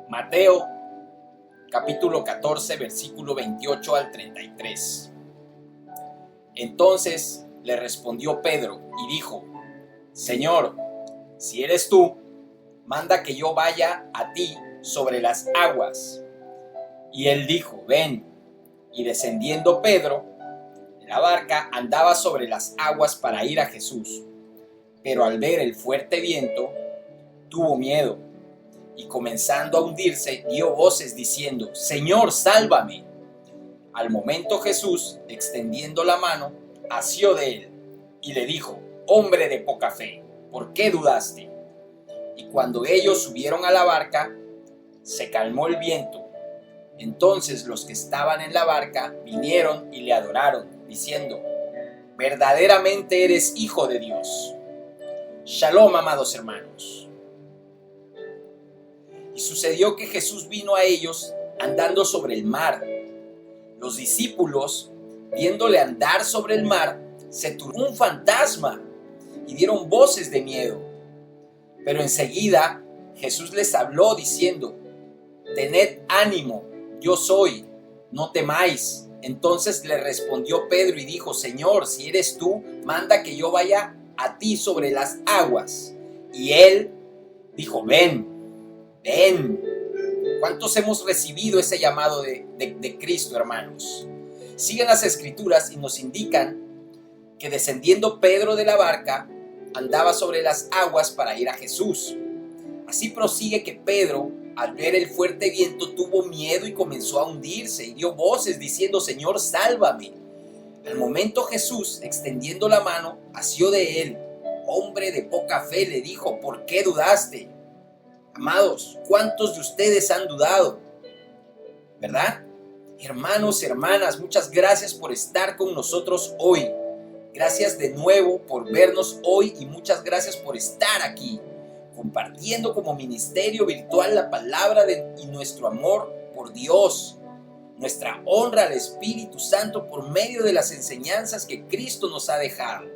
Mateo, capítulo 14, versículo 28 al 33. Entonces le respondió Pedro y dijo: Señor, si eres tú, manda que yo vaya a ti sobre las aguas. Y él dijo: ven. Y descendiendo Pedro de la barca, andaba sobre las aguas para ir a Jesús. Pero al ver el fuerte viento, tuvo miedo, y comenzando a hundirse, dio voces diciendo: Señor, sálvame. Al momento Jesús, extendiendo la mano, asió de él, y le dijo: Hombre de poca fe, ¿por qué dudaste? Y cuando ellos subieron a la barca, se calmó el viento. Entonces los que estaban en la barca vinieron y le adoraron, diciendo: verdaderamente eres Hijo de Dios. Shalom, amados hermanos. Y sucedió que Jesús vino a ellos andando sobre el mar. Los discípulos, viéndole andar sobre el mar, se turbó un fantasma y dieron voces de miedo. Pero enseguida Jesús les habló diciendo: tened ánimo, yo soy, no temáis. Entonces le respondió Pedro y dijo: Señor, si eres tú, manda que yo vaya a ti sobre las aguas. Y él dijo: ven. Ven. ¿Cuántos hemos recibido ese llamado de Cristo, hermanos? Siguen las escrituras y nos indican que descendiendo Pedro de la barca, andaba sobre las aguas para ir a Jesús. Así prosigue que Pedro, al ver el fuerte viento, tuvo miedo y comenzó a hundirse y dio voces diciendo: Señor, sálvame. Al momento Jesús, extendiendo la mano, asió de él. Hombre de poca fe, le dijo: ¿por qué dudaste? Amados, ¿cuántos de ustedes han dudado? ¿Verdad? Hermanos, hermanas, muchas gracias por estar con nosotros hoy. Gracias de nuevo por vernos hoy y muchas gracias por estar aquí, compartiendo como ministerio virtual la palabra y nuestro amor por Dios, nuestra honra al Espíritu Santo por medio de las enseñanzas que Cristo nos ha dejado.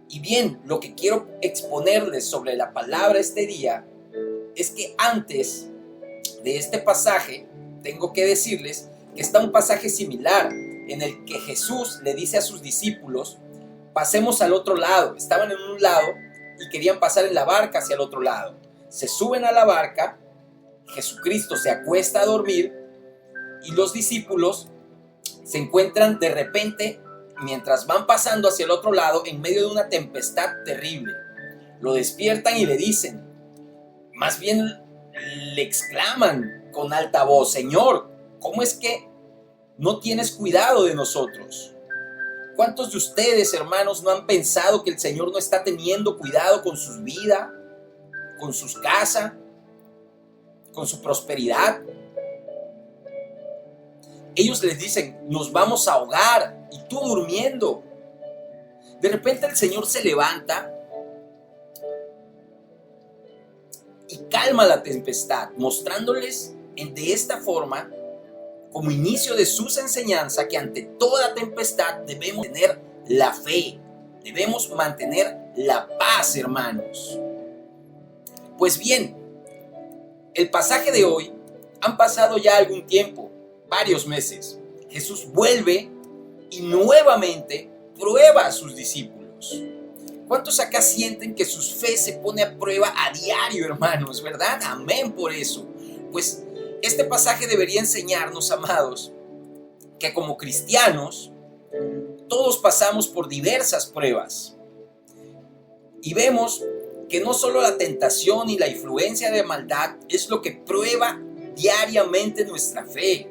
Y bien, lo que quiero exponerles sobre la palabra este día es que antes de este pasaje, tengo que decirles que está un pasaje similar en el que Jesús le dice a sus discípulos: pasemos al otro lado. Estaban en un lado y querían pasar en la barca hacia el otro lado. Se suben a la barca, Jesucristo se acuesta a dormir y los discípulos se encuentran de repente, mientras van pasando hacia el otro lado, en medio de una tempestad terrible. Lo despiertan y le dicen, más bien le exclaman con alta voz: Señor, ¿cómo es que no tienes cuidado de nosotros? ¿Cuántos de ustedes, hermanos, no han pensado que el Señor no está teniendo cuidado con sus vidas, con sus casas, con su prosperidad? Ellos les dicen: nos vamos a ahogar, y tú durmiendo. De repente el Señor se levanta y calma la tempestad, mostrándoles de esta forma, como inicio de sus enseñanzas, que ante toda tempestad debemos tener la fe, debemos mantener la paz, hermanos. Pues bien, el pasaje de hoy, han pasado ya algún tiempo, varios meses. Jesús vuelve y nuevamente prueba a sus discípulos. ¿Cuántos acá sienten que su fe se pone a prueba a diario, hermanos? ¿Verdad? Amén por eso. Pues este pasaje debería enseñarnos, amados, que como cristianos todos pasamos por diversas pruebas. Y vemos que no solo la tentación y la influencia de maldad es lo que prueba diariamente nuestra fe.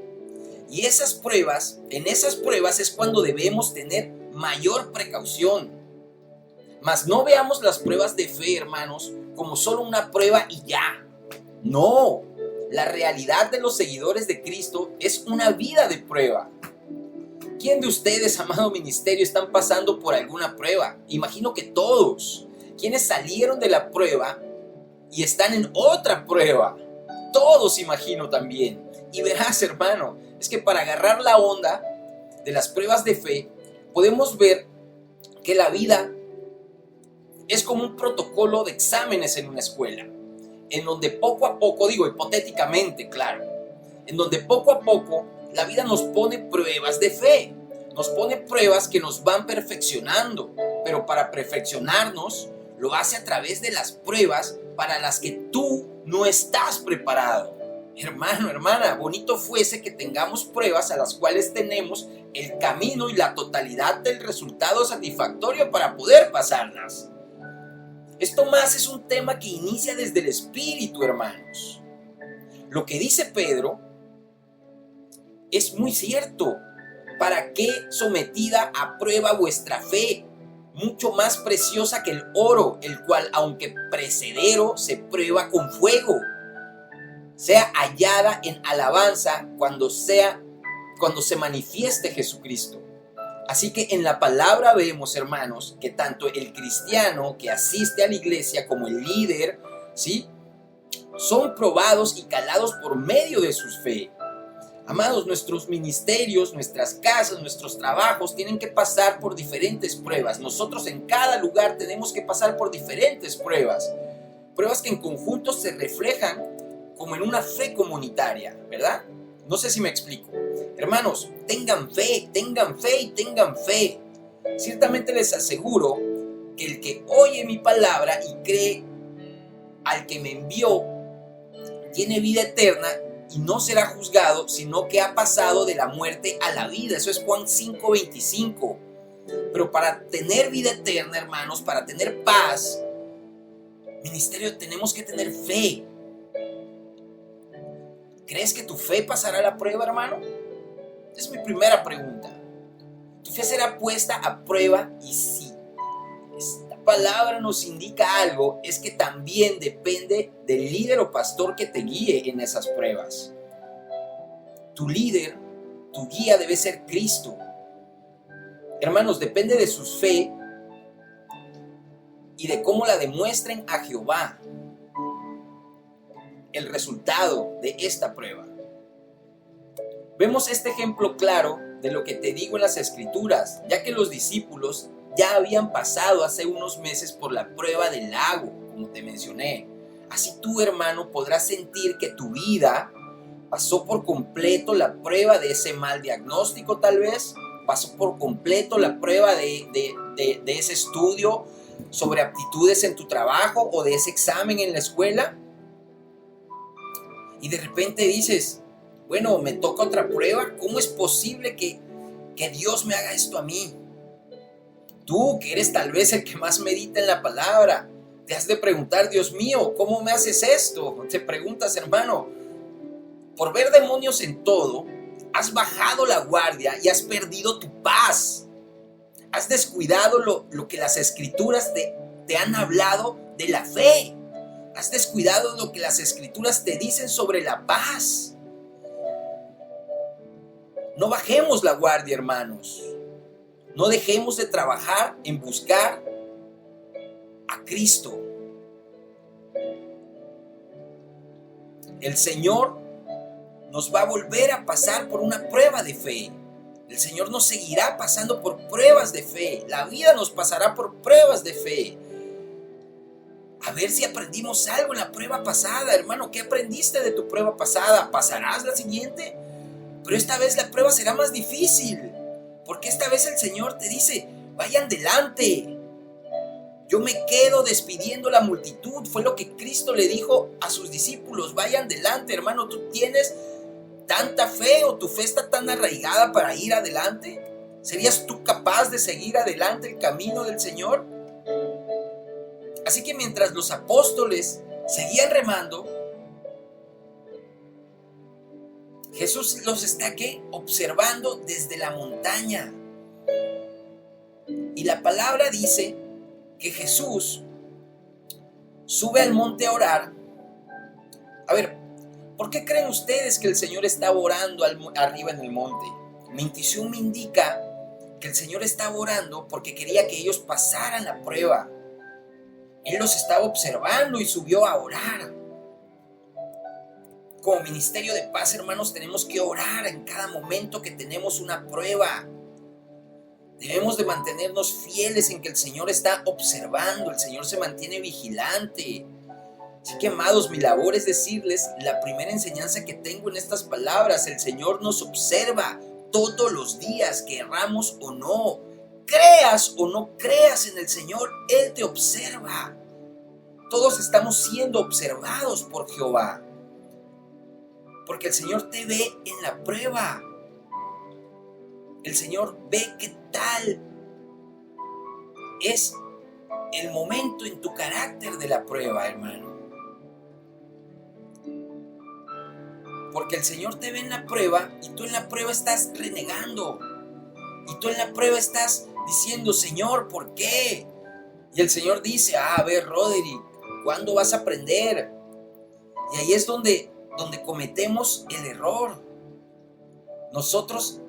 Y en esas pruebas es cuando debemos tener mayor precaución. Mas no veamos las pruebas de fe, hermanos, como solo una prueba y ya. No, la realidad de los seguidores de Cristo es una vida de prueba. ¿Quién de ustedes, amado ministerio, están pasando por alguna prueba? Imagino que todos. ¿Quiénes salieron de la prueba y están en otra prueba? Todos, imagino también. Y verás, hermano, es que para agarrar la onda de las pruebas de fe, podemos ver que la vida es como un protocolo de exámenes en una escuela. en donde poco a poco, digo hipotéticamente, claro, en donde poco a poco la vida nos pone pruebas de fe, nos pone pruebas que nos van perfeccionando, pero para perfeccionarnos lo hace a través de las pruebas para las que tú no estás preparado. Hermano, hermana, bonito fuese que tengamos pruebas a las cuales tenemos el camino y la totalidad del resultado satisfactorio para poder pasarlas. Esto más es un tema que inicia desde el espíritu, hermanos. Lo que dice Pedro es muy cierto. ¿Para qué sometida a prueba vuestra fe, mucho más preciosa que el oro, el cual, aunque perecedero, se prueba con fuego, sea hallada en alabanza cuando se manifieste Jesucristo? Así que en la palabra vemos, hermanos, que tanto el cristiano que asiste a la iglesia como el líder, ¿sí?, son probados y calados por medio de su fe. Amados, nuestros ministerios, nuestras casas, nuestros trabajos tienen que pasar por diferentes pruebas. Nosotros en cada lugar tenemos que pasar por diferentes pruebas. Pruebas que en conjunto se reflejan como en una fe comunitaria, ¿verdad? No sé si me explico. Hermanos, tengan fe y tengan fe. Ciertamente les aseguro que el que oye mi palabra y cree al que me envió tiene vida eterna y no será juzgado, sino que ha pasado de la muerte a la vida. Eso es Juan 5:25. Pero para tener vida eterna, hermanos, para tener paz, ministerio, tenemos que tener fe. ¿Crees que tu fe pasará la prueba, hermano? Es mi primera pregunta. ¿Tu fe será puesta a prueba? Y si esta palabra nos indica algo, es que también depende del líder o pastor que te guíe en esas pruebas. Tu líder, tu guía debe ser Cristo. Hermanos, depende de su fe y de cómo la demuestren a Jehová el resultado de esta prueba. Vemos este ejemplo claro de lo que te digo en las Escrituras, ya que los discípulos ya habían pasado hace unos meses por la prueba del lago, como te mencioné. Así tú, hermano, podrás sentir que tu vida pasó por completo la prueba de ese mal diagnóstico, tal vez, pasó por completo la prueba de ese estudio sobre aptitudes en tu trabajo o de ese examen en la escuela. Y de repente dices, bueno, me toca otra prueba. ¿Cómo es posible que Dios me haga esto a mí? Tú, que eres tal vez el que más medita en la palabra, te has de preguntar, Dios mío, ¿cómo me haces esto? Te preguntas, hermano, por ver demonios en todo, has bajado la guardia y has perdido tu paz. Has descuidado lo que las Escrituras te han hablado de la fe. Has descuidado lo que las Escrituras te dicen sobre la paz. No bajemos la guardia, hermanos. No dejemos de trabajar en buscar a Cristo. El Señor nos va a volver a pasar por una prueba de fe. El Señor nos seguirá pasando por pruebas de fe. La vida nos pasará por pruebas de fe. A ver si aprendimos algo en la prueba pasada, hermano. ¿Qué aprendiste de tu prueba pasada? ¿Pasarás la siguiente? Pero esta vez la prueba será más difícil. Porque esta vez el Señor te dice, vayan delante. Yo me quedo despidiendo la multitud. Fue lo que Cristo le dijo a sus discípulos. Vayan delante, hermano. ¿Tú tienes tanta fe o tu fe está tan arraigada para ir adelante? ¿Serías tú capaz de seguir adelante el camino del Señor? Así que mientras los apóstoles seguían remando, Jesús los está aquí observando desde la montaña. Y la palabra dice que Jesús sube al monte a orar. A ver, ¿por qué creen ustedes que el Señor estaba orando arriba en el monte? Mi intuición me indica que el Señor estaba orando porque quería que ellos pasaran la prueba. Él los estaba observando y subió a orar. Como ministerio de paz, hermanos, tenemos que orar en cada momento que tenemos una prueba. Debemos de mantenernos fieles en que el Señor está observando, el Señor se mantiene vigilante. Así que, amados, mi labor es decirles la primera enseñanza que tengo en estas palabras. El Señor nos observa todos los días, querramos o no. Creas o no creas en el Señor, Él te observa. Todos estamos siendo observados por Jehová. Porque el Señor te ve en la prueba. El Señor ve qué tal es el momento en tu carácter de la prueba, hermano. Porque el Señor te ve en la prueba y tú en la prueba estás renegando. Y tú en la prueba estás diciendo, Señor, ¿por qué? Y el Señor dice, a ver, Roderick, ¿cuándo vas a aprender? Y ahí es donde cometemos el error. Nosotros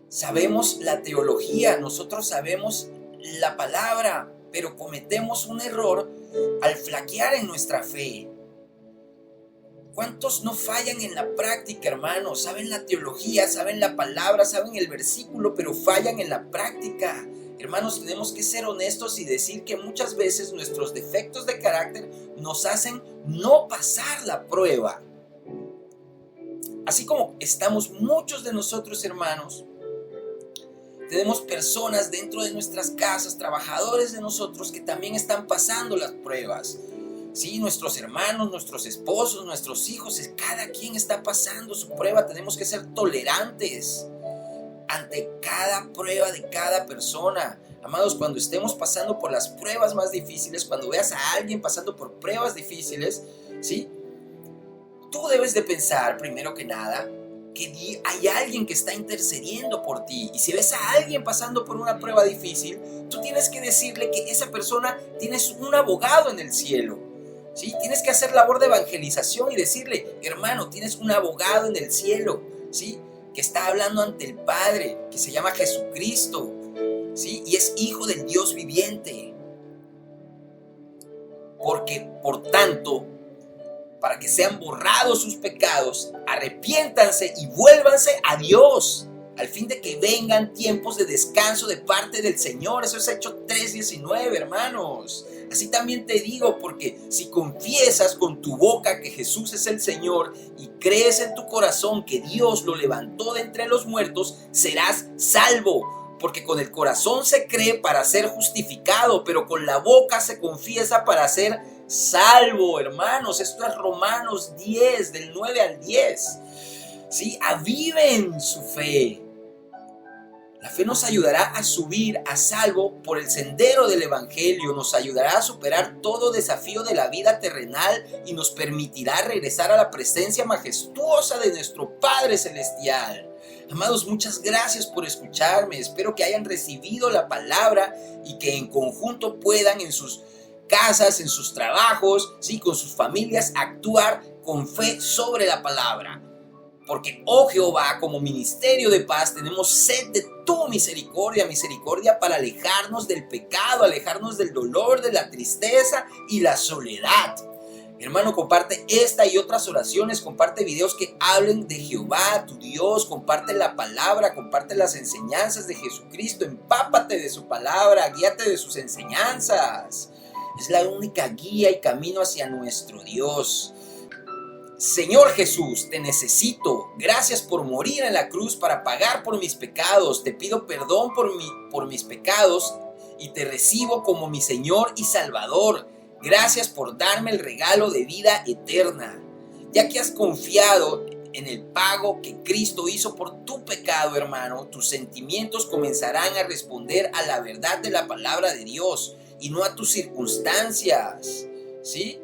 sabemos la teología, nosotros sabemos la palabra, pero cometemos un error al flaquear en nuestra fe. ¿Cuántos no fallan en la práctica, hermanos? Saben la teología, saben la palabra, saben el versículo, pero fallan en la práctica. Hermanos, tenemos que ser honestos y decir que muchas veces nuestros defectos de carácter nos hacen no pasar la prueba. Así como estamos muchos de nosotros, hermanos, tenemos personas dentro de nuestras casas, trabajadores de nosotros que también están pasando las pruebas. Sí, nuestros hermanos, nuestros esposos, nuestros hijos, cada quien está pasando su prueba. Tenemos que ser tolerantes ante cada prueba de cada persona. Amados, cuando estemos pasando por las pruebas más difíciles, cuando veas a alguien pasando por pruebas difíciles, ¿sí? Tú debes de pensar, primero que nada, que hay alguien que está intercediendo por ti. Y si ves a alguien pasando por una prueba difícil, tú tienes que decirle que esa persona tienes un abogado en el cielo. ¿Sí? Tienes que hacer labor de evangelización y decirle, hermano, tienes un abogado en el cielo, ¿sí? Que está hablando ante el Padre, que se llama Jesucristo, ¿sí? Y es hijo del Dios viviente. Porque, por tanto, para que sean borrados sus pecados, arrepiéntanse y vuélvanse a Dios, al fin de que vengan tiempos de descanso de parte del Señor. Eso es Hechos 3:19, hermanos. Así también te digo, porque si confiesas con tu boca que Jesús es el Señor y crees en tu corazón que Dios lo levantó de entre los muertos, serás salvo. Porque con el corazón se cree para ser justificado, pero con la boca se confiesa para ser salvo, hermanos. Esto es Romanos 10, del 9 al 10. ¿Sí? Aviven su fe. La fe nos ayudará a subir a salvo por el sendero del Evangelio, nos ayudará a superar todo desafío de la vida terrenal y nos permitirá regresar a la presencia majestuosa de nuestro Padre Celestial. Amados, muchas gracias por escucharme. Espero que hayan recibido la palabra y que en conjunto puedan en sus casas, en sus trabajos, ¿sí? Con sus familias, actuar con fe sobre la palabra. Porque, oh Jehová, como ministerio de paz, tenemos sed de tu misericordia para alejarnos del pecado, alejarnos del dolor, de la tristeza y la soledad. Hermano, comparte esta y otras oraciones, comparte videos que hablen de Jehová, tu Dios, comparte la palabra, comparte las enseñanzas de Jesucristo, empápate de su palabra, guíate de sus enseñanzas. Es la única guía y camino hacia nuestro Dios. Señor Jesús, te necesito. Gracias por morir en la cruz para pagar por mis pecados. Te pido perdón por mis pecados y te recibo como mi Señor y Salvador. Gracias por darme el regalo de vida eterna. Ya que has confiado en el pago que Cristo hizo por tu pecado, hermano, tus sentimientos comenzarán a responder a la verdad de la palabra de Dios y no a tus circunstancias. ¿Sí?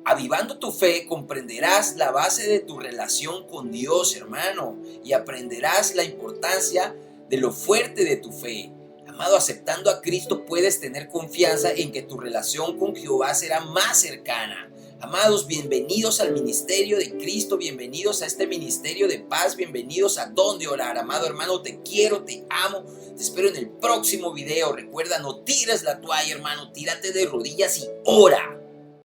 Avivando tu fe, comprenderás la base de tu relación con Dios, hermano, y aprenderás la importancia de lo fuerte de tu fe. Amado, aceptando a Cristo puedes tener confianza en que tu relación con Jehová será más cercana. Amados, bienvenidos al ministerio de Cristo, bienvenidos a este ministerio de paz, bienvenidos a Donde Orar. Amado hermano, te quiero, te amo, te espero en el próximo video. Recuerda, no tires la toalla, hermano, tírate de rodillas y ora.